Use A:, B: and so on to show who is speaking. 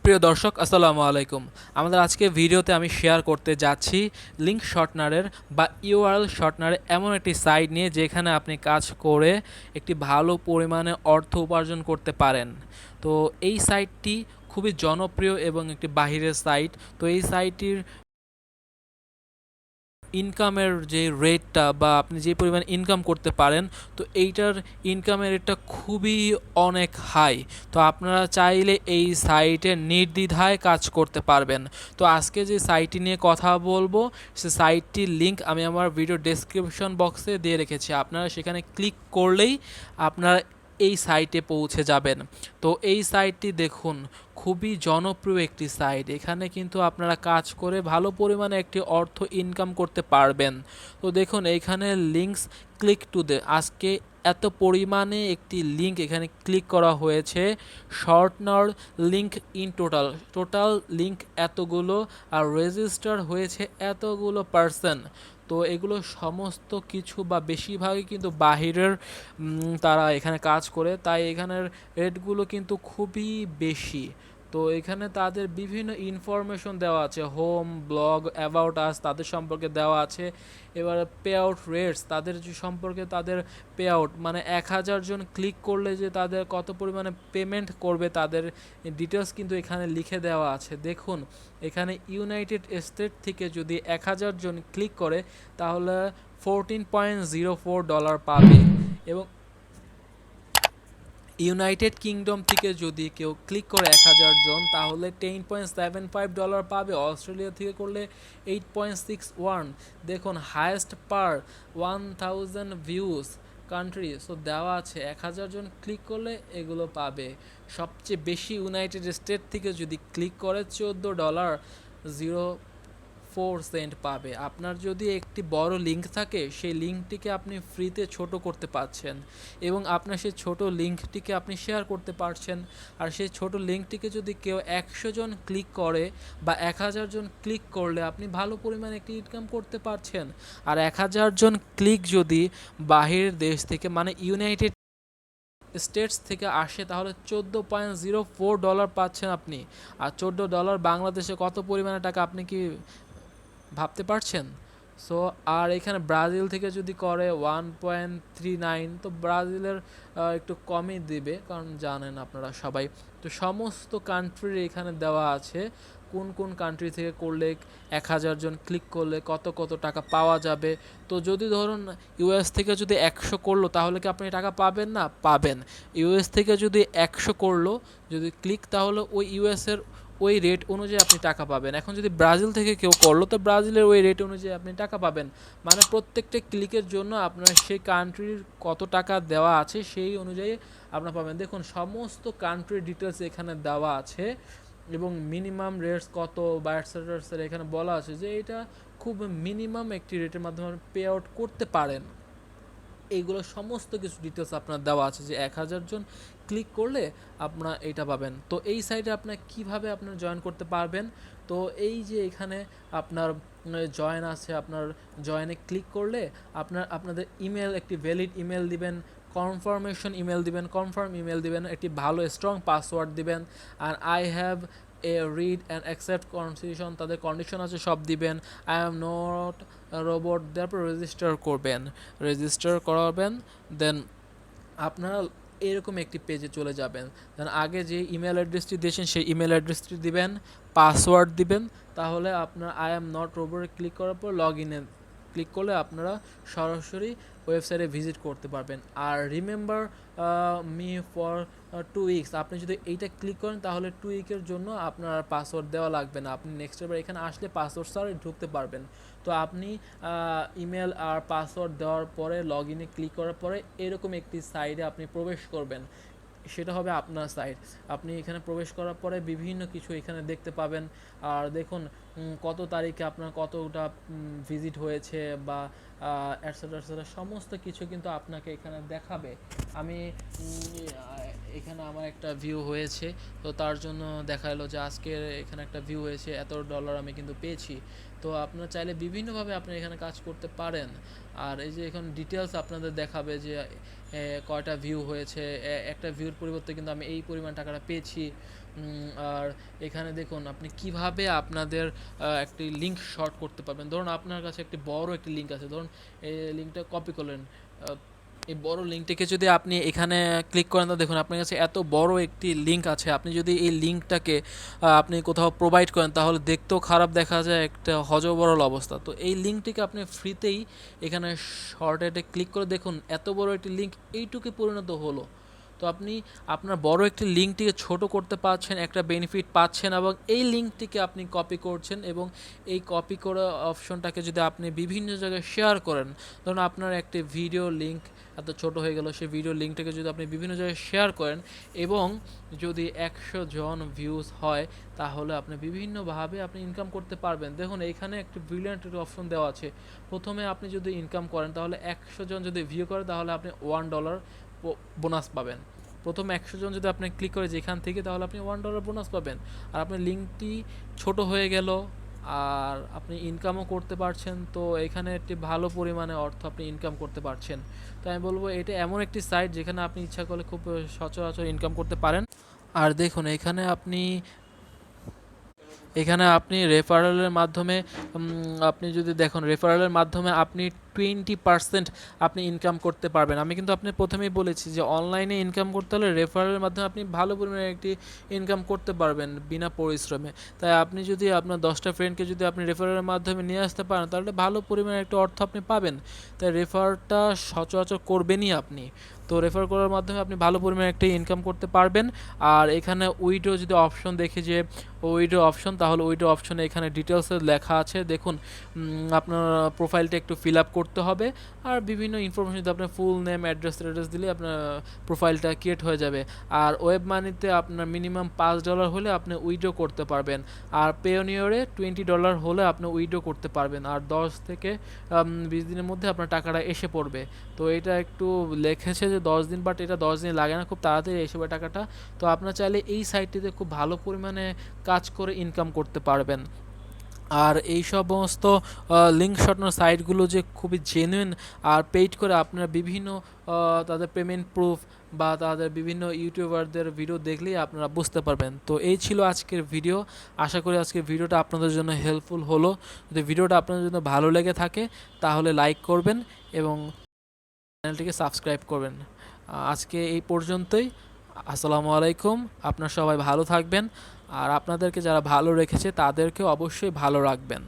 A: প্রিয় দর্শক আসসালামু আলাইকুম। আমাদের আজকে ভিডিওতে আমি শেয়ার করতে যাচ্ছি লিঙ্ক শর্টনারের বা ইউআরএল শর্টনারের এমন একটি সাইট নিয়ে যেখানে আপনি কাজ করে একটি ভালো পরিমাণে অর্থ উপার্জন করতে পারেন। তো এই সাইটটি খুবই জনপ্রিয় এবং একটি বাহিরের সাইট। তো এই সাইটটির ইনকামের যে রেটটা বা আপনি যে পরিমাণ ইনকাম করতে পারেন, তো এইটার ইনকামের রেটটা খুবই অনেক হাই। তো আপনারা চাইলে এই সাইটে নির্দ্বিধায় কাজ করতে পারবেন। তো আজকে যে সাইটটি নিয়ে কথা বলবো, সে সাইটটির লিঙ্ক আমি আমার ভিডিও ডেসক্রিপশন বক্সে দিয়ে রেখেছি। আপনারা সেখানে ক্লিক করলেই আপনারা এই সাইটে পৌঁছে যাবেন। তো এই সাইটটি দেখুন, খুবই জনপ্রিয় একটি সাইট। এখানে কিন্তু আপনারা কাজ করে ভালো পরিমাণে একটি অর্থ ইনকাম করতে পারবেন। তো দেখুন এইখানে লিঙ্কস ক্লিক টু দে, আজকে এত পরিমাণে একটি লিঙ্ক এখানে ক্লিক করা হয়েছে। Shortener link in total link এতগুলো, আর রেজিস্টার হয়েছে এতগুলো পার্সন। তো এগুলো সমস্ত কিছু বা বেশিরভাগই কিন্তু বাহিরের তারা এখানে কাজ করে, তাই এখানের রেটগুলো কিন্তু খুবই বেশি। তো এখানে তাদের বিভিন্ন ইনফরমেশন দেওয়া আছে, হোম, ব্লগ, অ্যাবাউট আস তাদের সম্পর্কে দেওয়া আছে। এবার পে আউট রেটস তাদের যে সম্পর্কে, তাদের পে আউট মানে 1000 জন ক্লিক করলে যে তাদের কত পরিমাণে পেমেন্ট করবে তাদের ডিটেলস কিন্তু এখানে লিখে দেওয়া আছে। দেখুন এখানে ইউনাইটেড স্টেট থেকে যদি 1000 জন ক্লিক করে তাহলে $14.04 পাবে, এবং ইউনাইটেড কিংডম থেকে যদি কেউ ক্লিক করে 1000 জন তাহলে $10.75 পাবে। অস্ট্রেলিয়া থেকে করলে 8.61। দেখুন হায়েস্ট পার 1000 ভিউজ কান্ট্রি, সো দেওয়া আছে 1000 জন ক্লিক করলে এগুলো পাবে। সবচেয়ে বেশি ইউনাইটেড স্টেট থেকে যদি ক্লিক করে $14.04 পাবে। আপনার যদি একটি বড় লিঙ্ক থাকে, সেই লিঙ্কটিকে আপনি ফ্রিতে ছোট করতে পারছেন, এবং আপনার সেই ছোট লিঙ্কটিকে আপনি শেয়ার করতে পারছেন। আর সেই ছোট লিঙ্কটিকে যদি কেউ 100 জন ক্লিক করে বা 1000 জন ক্লিক করলে আপনি ভালো পরিমাণে একটি ইনকাম করতে পারছেন। আর 1000 জন ক্লিক যদি বাহিরের দেশ থেকে মানে ইউনাইটেড স্টেটস থেকে আসে তাহলে $14.04 পাচ্ছেন আপনি। আর $14 বাংলাদেশে কত পরিমাণে টাকা আপনি কি ভাবতে পারছেন? সো আর এখানে ব্রাজিল থেকে যদি করে 1.39, তো ব্রাজিলের একটু কমই দিবে, কারণ জানেন আপনারা সবাই। তো সমস্ত কান্ট্রির এখানে দেওয়া আছে কোন কোন কান্ট্রি থেকে করলে 1000 জন ক্লিক করলে কত কত টাকা পাওয়া যাবে। তো যদি ধরুন ইউএস থেকে যদি 100 করলো তাহলে কি আপনি টাকা পাবেন? না, পাবেন। ইউএস থেকে যদি 100 করলো যদি ক্লিক, তাহলে ওই ইউএসের ওই রেট অনুযায়ী আপনি টাকা পাবেন। এখন যদি ব্রাজিল থেকে কেউ করলো তো ব্রাজিলের ওই রেট অনুযায়ী আপনি টাকা পাবেন। মানে প্রত্যেকটা ক্লিকের জন্য আপনার সেই কান্ট্রির কত টাকা দেওয়া আছে সেই অনুযায়ী আপনার পাবেন। দেখুন সমস্ত কান্ট্রির ডিটেলস এখানে দেওয়া আছে, এবং মিনিমাম রেটস কত বা এটসেট্রা এখানে বলা আছে যে এটা খুব মিনিমাম একটি রেটের মাধ্যমে পে আউট করতে পারেন। এইগুলো সমস্ত কিছু ডিটেলস আপনার দেওয়া আছে যে 1000 জন ক্লিক করলে আপনার এইটা পাবেন। তো এই সাইটে আপনার কিভাবে আপনার জয়েন করতে পারবেন, তো এই যে এখানে আপনার জয়েন আছে, আপনার জয়েনে ক্লিক করলে আপনাদের ইমেল, একটি ভ্যালিড ইমেল দিবেন, কনফার্মেশন ইমেল দিবেন, কনফার্ম ইমেল দিবেন, একটি ভালো স্ট্রং পাসওয়ার্ড দিবেন, আর I have a read and accept condition, তাদের কন্ডিশন আছে সব দিবেন। আই এম নট রোবট, তারপর রেজিস্টার করবেন, রেজিস্টার করাবেন। দেন আপনারা এরকম একটি পেজে চলে যাবেন। দেন আগে যে ইমেল অ্যাড্রেসটি দিয়েছেন সেই ইমেল অ্যাড্রেসটি দিবেন, পাসওয়ার্ড দিবেন। তাহলে আপনার আই এম নট রোবটে ক্লিক করার পর লগ ইনে ক্লিক করলে আপনারা সরাসরি ওয়েবসাইটে ভিজিট করতে পারবেন। আর রিমেম্বার মি ফর 2 উইকস, আপনি যদি এইটা ক্লিক করেন তাহলে 2 উইকের জন্য আপনার পাসওয়ার্ড দেওয়া লাগবে না। আপনি নেক্সট এবার এখানে আসলে পাসওয়ার্ড ছাড়াই ঢুকতে পারবেন। তো আপনি ইমেল আর পাসওয়ার্ড দেওয়ার পরে লগ ইনে ক্লিক করার পরে এরকম একটি সাইটে আপনি প্রবেশ করবেন, সেটা হবে আপনার সাইট। আপনি এখানে প্রবেশ করার পরে বিভিন্ন কিছু এখানে দেখতে পাবেন। আর দেখুন কত তারিখে আপনার কতটা ভিজিট হয়েছে বা এটসেট্রা সমস্ত কিছু কিন্তু আপনাকে এখানে দেখাবে। আমি এখানে আমার একটা ভিউ হয়েছে, তো তার জন্য দেখালো যে আজকের এখানে একটা ভিউ হয়েছে, $এত আমি কিন্তু পেয়েছি। তো আপনারা চাইলে বিভিন্নভাবে আপনি এখানে কাজ করতে পারেন। আর এই যে এখন ডিটেলস আপনাদের দেখাবে যে কয়টা ভিউ হয়েছে, একটা ভিউর পরিবর্তে কিন্তু আমি এই পরিমাণ টাকাটা পেয়েছি। আর এখানে দেখুন আপনি কিভাবে আপনাদের একটি লিঙ্ক শর্ট করতে পারবেন। ধরুন আপনার কাছে একটি বড় একটি লিঙ্ক আছে, ধরুন এই লিঙ্কটা কপি করলেন, এই বড় লিঙ্কটিকে যদি আপনি এখানে ক্লিক করেন তো দেখুন আপনার কাছে এত বড় একটি লিঙ্ক আছে। আপনি যদি এই লিঙ্কটাকে আপনি কোথাও প্রোভাইড করেন তাহলে দেখতেও খারাপ দেখা যায়, একটা হযবরল অবস্থা। তো এই লিঙ্কটিকে আপনি ফ্রিতেই এখানে শর্টেটে ক্লিক করে দেখুন এত বড় একটি লিঙ্ক এইটুকু পরিণত হলো। তো আপনি আপনার বড় একটি লিঙ্কটিকে ছোট করতে পারছেন, একটা বেনিফিট পাচ্ছেন, এবং এই লিঙ্কটিকে আপনি কপি করছেন এবং এই কপি করা অপশনটাকে যদি আপনি বিভিন্ন জায়গায় শেয়ার করেন, ধরুন আপনার একটি ভিডিও লিঙ্ক এত ছোট হয়ে গেল, সেই ভিডিও লিঙ্কটাকে যদি আপনি বিভিন্ন জায়গায় শেয়ার করেন এবং যদি 100 জন ভিউজ হয় তাহলে আপনি বিভিন্নভাবে আপনি ইনকাম করতে পারবেন। দেখুন এইখানে একটি ব্রিলিয়ান্ট একটা অপশন দেওয়া আছে। প্রথমে আপনি যদি ইনকাম করেন তাহলে 100 জন যদি ভিউ করে তাহলে আপনি $1 বোনাস পাবেন। প্রথম 100 জন যদি আপনি ক্লিক করে যেখান থেকে তাহলে আপনি $1 বোনাস পাবেন। আর আপনার লিঙ্কটি ছোট হয়ে গেল আর আপনি ইনকামও করতে পারছেন। তো এখানে একটি ভালো পরিমাণে অর্থ আপনি ইনকাম করতে পারছেন। তো আমি বলবো এটা এমন একটি সাইট যেখানে আপনি ইচ্ছা করলে খুব সচরাচর ইনকাম করতে পারেন। আর দেখুন এখানে আপনি রেফারেলের মাধ্যমে আপনি যদি দেখুন রেফারেলের মাধ্যমে আপনি 20% আপনি ইনকাম করতে পারবেন। আমি কিন্তু আপনি প্রথমেই বলেছি যে অনলাইনে ইনকাম করতে হলে রেফারেলের মাধ্যমে আপনি ভালো পরিমাণে একটি ইনকাম করতে পারবেন বিনা পরিশ্রমে। তাই আপনি যদি আপনার 10টা ফ্রেন্ডকে যদি আপনি রেফারেলের মাধ্যমে নিয়ে আসতে পারেন তাহলে ভালো পরিমাণে একটা অর্থ আপনি পাবেন। তাই রেফারটা সচরাচর করবেনই আপনি। তো রেফার করার মাধ্যমে আপনি ভালো পরিমাণে একটা ইনকাম করতে পারবেন। আর এখানে উইড্রো যদি অপশন দেখি যে উইড্রো অপশন, তাহলে উইড্রো অপশনে এখানে ডিটেলসে লেখা আছে। দেখুন আপনার প্রোফাইলটা একটু ফিল আপ করতে হবে আর বিভিন্ন ইনফরমেশন যদি আপনার ফুল নেম অ্যাড্রেস দিলে আপনার প্রোফাইলটা ক্রিয়েট হয়ে যাবে। আর ওয়েব মানিতে আপনার মিনিমাম $5 হলে আপনি উইড্রো করতে পারবেন। আর পেওনিয়রে $20 হলে আপনি উইড্রো করতে পারবেন। আর 10 থেকে 20 দিনের মধ্যে আপনার টাকাটা এসে পড়বে। তো এটা একটু লিখেছে যে 10 দিন, বাট এটা 10 দিন লাগে না, খুব তাড়াতাড়ি এসে পড়ে টাকাটা। তো আপনার চাইলে এই সাইটটিতে খুব ভালো পরিমাণে কাজ করে ইনকাম করতে পারবেন। আর এই সমস্ত লিঙ্ক শর্টনার সাইটগুলো যে খুবই জেনুইন আর পেইড করে আপনার বিভিন্ন তাদের পেমেন্ট প্রুফ বা তাদের বিভিন্ন ইউটিউবারদের ভিডিও দেখলেই আপনারা বুঝতে পারবেন। তো এই ছিল আজকের ভিডিও। আশা করি আজকের ভিডিওটা আপনাদের জন্য হেল্পফুল হলো। যদি ভিডিওটা আপনাদের জন্য ভালো লেগে থাকে তাহলে লাইক করবেন এবং চ্যানেলটিকে সাবস্ক্রাইব করবেন। আজকে এই পর্যন্তই। আসসালামু আলাইকুম। আপনারা সবাই ভালো থাকবেন আর আপনাদেরকে যারা ভালো রেখেছে তাদেরকেও অবশ্যই ভালো রাখবেন।